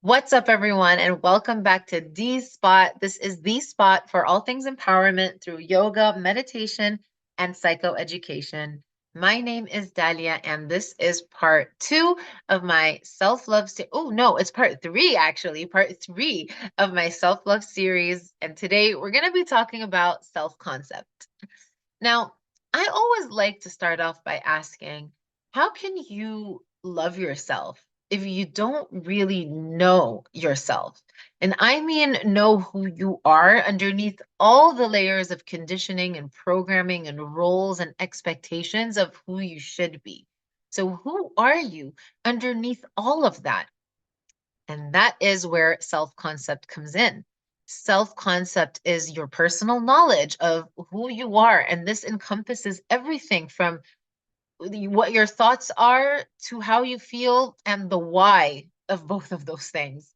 What's up, everyone, and welcome back to the Spot. This is the spot for all things empowerment through yoga, meditation, and psychoeducation. My name is Dalia, and this is part 2 of my self-love. Oh, no, it's part 3, actually, part 3 of my self-love series. And today we're going to be talking about self-concept. Now, I always like to start off by asking, how can you love yourself if you don't really know yourself? And I mean, know who you are underneath all the layers of conditioning and programming and roles and expectations of who you should be. So, who are you underneath all of that? And that is where self concept comes in. Self concept is your personal knowledge of who you are. And this encompasses everything from what your thoughts are to how you feel and the why of both of those things.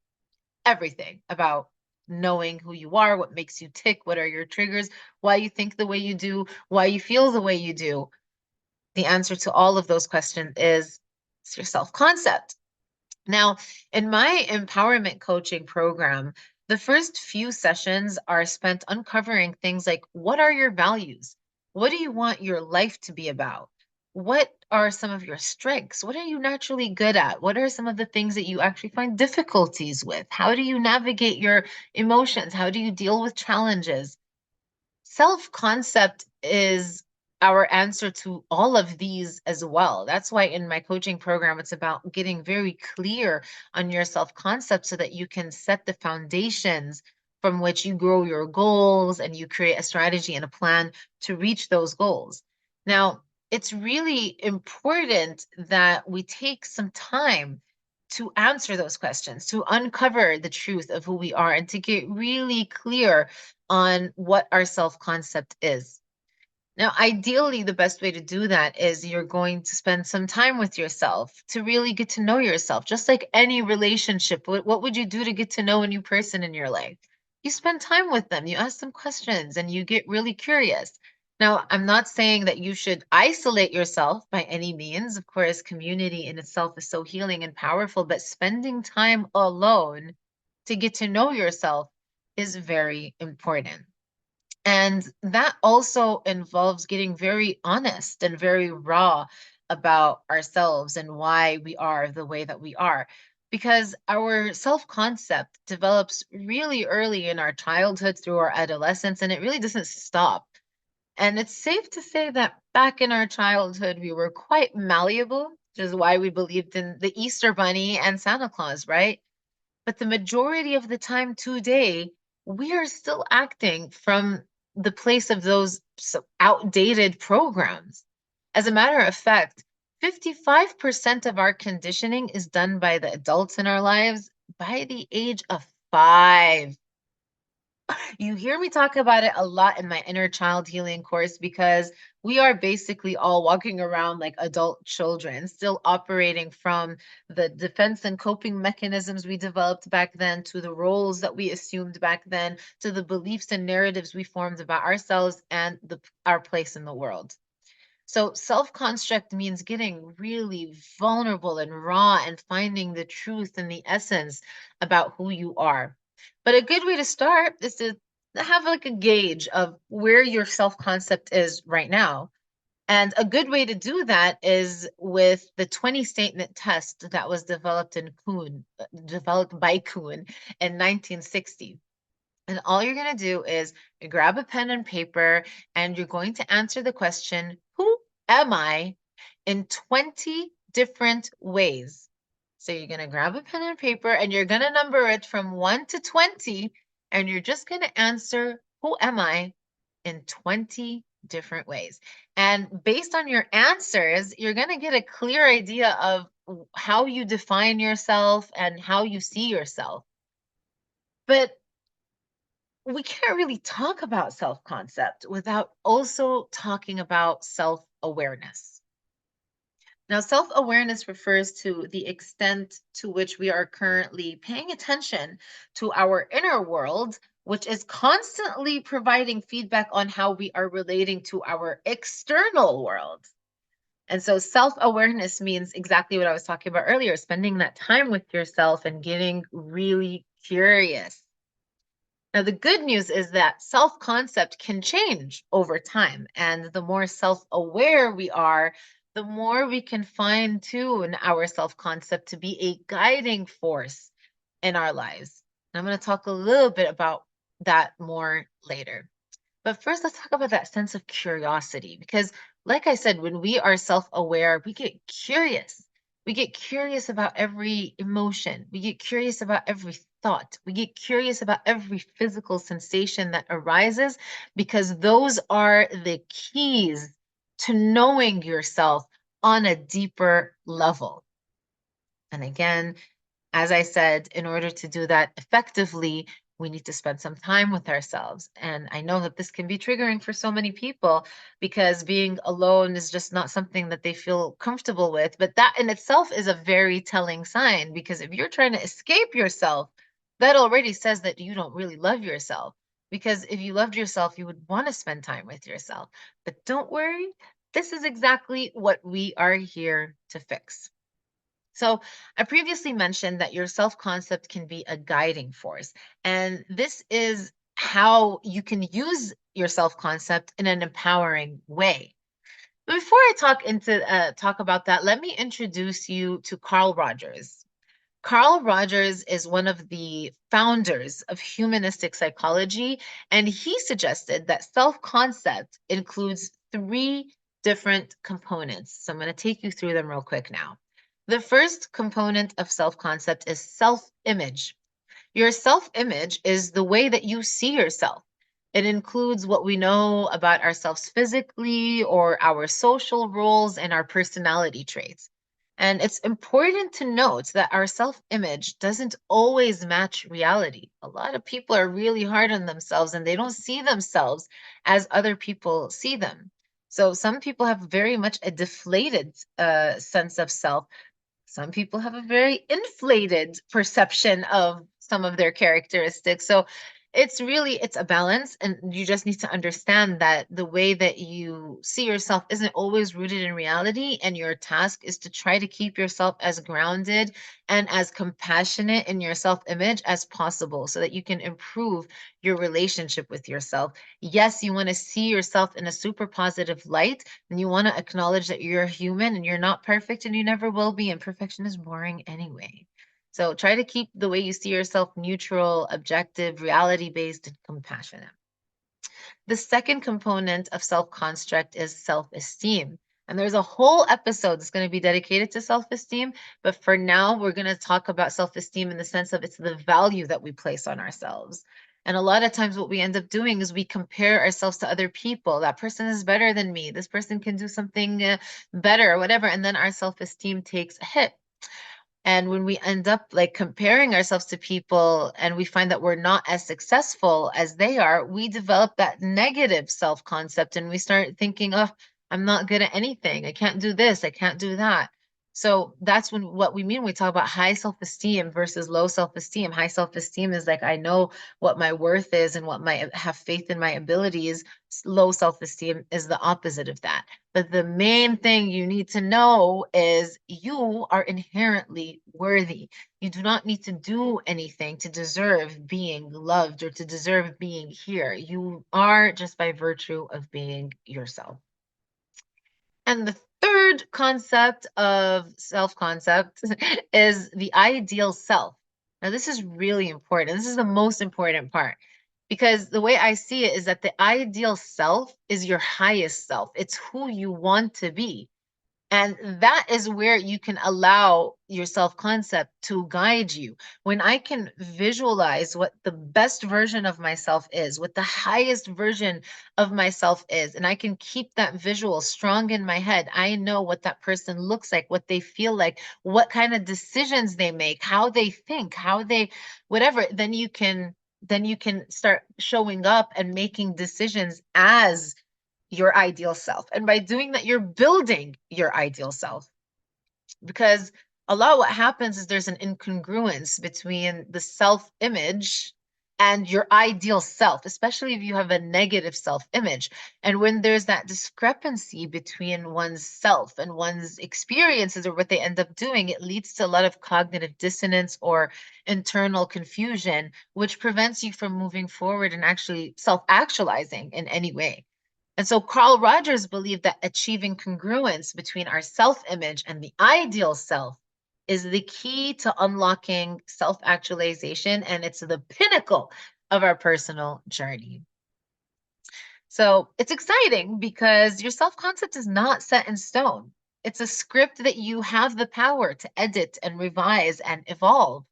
Everything about knowing who you are, what makes you tick, what are your triggers, why you think the way you do, why you feel the way you do. The answer to all of those questions is it's your self concept. Now, in my empowerment coaching program, the first few sessions are spent uncovering things like, what are your values? What do you want your life to be about? What are some of your strengths? What are you naturally good at? What are some of the things that you actually find difficulties with? How do you navigate your emotions? How do you deal with challenges? Self-concept is our answer to all of these as well. That's why in my coaching program, it's about getting very clear on your self-concept so that you can set the foundations from which you grow your goals and you create a strategy and a plan to reach those goals. Now, it's really important that we take some time to answer those questions, to uncover the truth of who we are, and to get really clear on what our self-concept is. Now, ideally, the best way to do that is you're going to spend some time with yourself to really get to know yourself. Just like any relationship, what would you do to get to know a new person in your life? You spend time with them, you ask them questions, and you get really curious. Now, I'm not saying that you should isolate yourself by any means. Of course, community in itself is so healing and powerful, but spending time alone to get to know yourself is very important. And that also involves getting very honest and very raw about ourselves and why we are the way that we are. Because our self concept develops really early in our childhood through our adolescence, and it really doesn't stop. And it's safe to say that back in our childhood, we were quite malleable, which is why we believed in the Easter Bunny and Santa Claus, right? But the majority of the time today, we are still acting from the place of those outdated programs. As a matter of fact, 55% of our conditioning is done by the adults in our lives by the age of 5. You hear me talk about it a lot in my inner child healing course because we are basically all walking around like adult children, still operating from the defense and coping mechanisms we developed back then, to the roles that we assumed back then, to the beliefs and narratives we formed about ourselves and our place in the world. So self-construct means getting really vulnerable and raw and finding the truth and the essence about who you are. But a good way to start is to have like a gauge of where your self-concept is right now. And a good way to do that is with the 20 statement test that was developed by Kuhn in 1960. And all you're going to do is grab a pen and paper, and you're going to answer the question, who am I, in 20 different ways. So you're going to grab a pen and paper and you're going to number it from 1 to 20, and you're just going to answer, who am I, in 20 different ways. And based on your answers, you're going to get a clear idea of how you define yourself and how you see yourself. But we can't really talk about self-concept without also talking about self-awareness. Now, self-awareness refers to the extent to which we are currently paying attention to our inner world, which is constantly providing feedback on how we are relating to our external world. And so self-awareness means exactly what I was talking about earlier, spending that time with yourself and getting really curious. Now, the good news is that self-concept can change over time. And the more self-aware we are, the more we can fine-tune our self-concept to be a guiding force in our lives. And I'm going to talk a little bit about that more later. But first, let's talk about that sense of curiosity because, like I said, when we are self aware, we get curious. We get curious about every emotion. We get curious about every thought. We get curious about every physical sensation that arises because those are the keys to knowing yourself on a deeper level. And again, as I said, in order to do that effectively, we need to spend some time with ourselves. And I know that this can be triggering for so many people because being alone is just not something that they feel comfortable with. But that in itself is a very telling sign because if you're trying to escape yourself, that already says that you don't really love yourself. Because if you loved yourself, you would want to spend time with yourself. But don't worry, this is exactly what we are here to fix. So, I previously mentioned that your self concept can be a guiding force. And this is how you can use your self concept in an empowering way. But before I talk about that, let me introduce you to Carl Rogers. Carl Rogers is one of the founders of humanistic psychology, and he suggested that self concept includes three different components. So I'm going to take you through them real quick now. The first component of self concept is self image. Your self image is the way that you see yourself. It includes what we know about ourselves physically or our social roles and our personality traits. And it's important to note that our self image doesn't always match reality. A lot of people are really hard on themselves and they don't see themselves as other people see them. So some people have very much a deflated sense of self. Some people have a very inflated perception of some of their characteristics. So it's a balance, and you just need to understand that the way that you see yourself isn't always rooted in reality, and your task is to try to keep yourself as grounded and as compassionate in your self-image as possible so that you can improve your relationship with yourself. Yes, you want to see yourself in a super positive light, and you want to acknowledge that you're human and you're not perfect and you never will be, and perfection is boring anyway. So try to keep the way you see yourself neutral, objective, reality based, and compassionate. The second component of self construct is self esteem. And there's a whole episode that's going to be dedicated to self esteem. But for now, we're going to talk about self esteem in the sense of it's the value that we place on ourselves. And a lot of times, what we end up doing is we compare ourselves to other people. That person is better than me. This person can do something better, or whatever. And then our self esteem takes a hit. And when we end up like comparing ourselves to people and we find that we're not as successful as they are, we develop that negative self concept and we start thinking, oh, I'm not good at anything. I can't do this. I can't do that. So that's when what we mean when we talk about high self esteem versus low self esteem. High self esteem is like, I know what my worth is and what my have faith in my abilities. Low self esteem is the opposite of that. But the main thing you need to know is you are inherently worthy. You do not need to do anything to deserve being loved or to deserve being here. You are just by virtue of being yourself. And the third concept of self concept is the ideal self. Now, this is really important. This is the most important part because the way I see it is that the ideal self is your highest self, it's who you want to be. And that is where you can allow your self concept to guide you. When I can visualize what the best version of myself is, what the highest version of myself is, and I can keep that visual strong in my head, I know what that person looks like, what they feel like, what kind of decisions they make, how they think, how they, whatever, then you can start showing up and making decisions as your ideal self. And by doing that, you're building your ideal self because a lot of what happens is there's an incongruence between the self image and your ideal self, especially if you have a negative self image. And when there's that discrepancy between one's self and one's experiences or what they end up doing, it leads to a lot of cognitive dissonance or internal confusion, which prevents you from moving forward and actually self actualizing in any way. And so Carl Rogers believed that achieving congruence between our self image and the ideal self is the key to unlocking self actualization, and it's the pinnacle of our personal journey. So it's exciting because your self concept is not set in stone. It's a script that you have the power to edit and revise and evolve.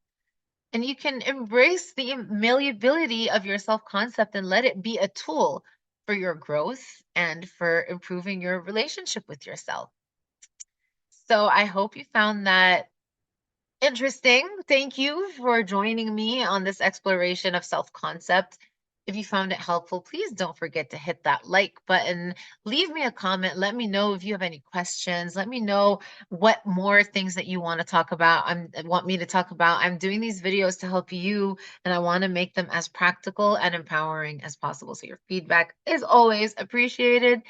And you can embrace the malleability of your self concept and let it be a tool for your growth and for improving your relationship with yourself. So I hope you found that interesting. Thank you for joining me on this exploration of self concept. If you found it helpful, please don't forget to hit that like button. Leave me a comment. Let me know if you have any questions. Let me know what more things that you want to talk about. Want me to talk about. I'm doing these videos to help you, and I want to make them as practical and empowering as possible. So your feedback is always appreciated.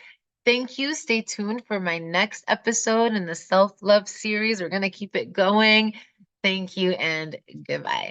Thank you. Stay tuned for my next episode in the self love series. We're going to keep it going. Thank you and goodbye.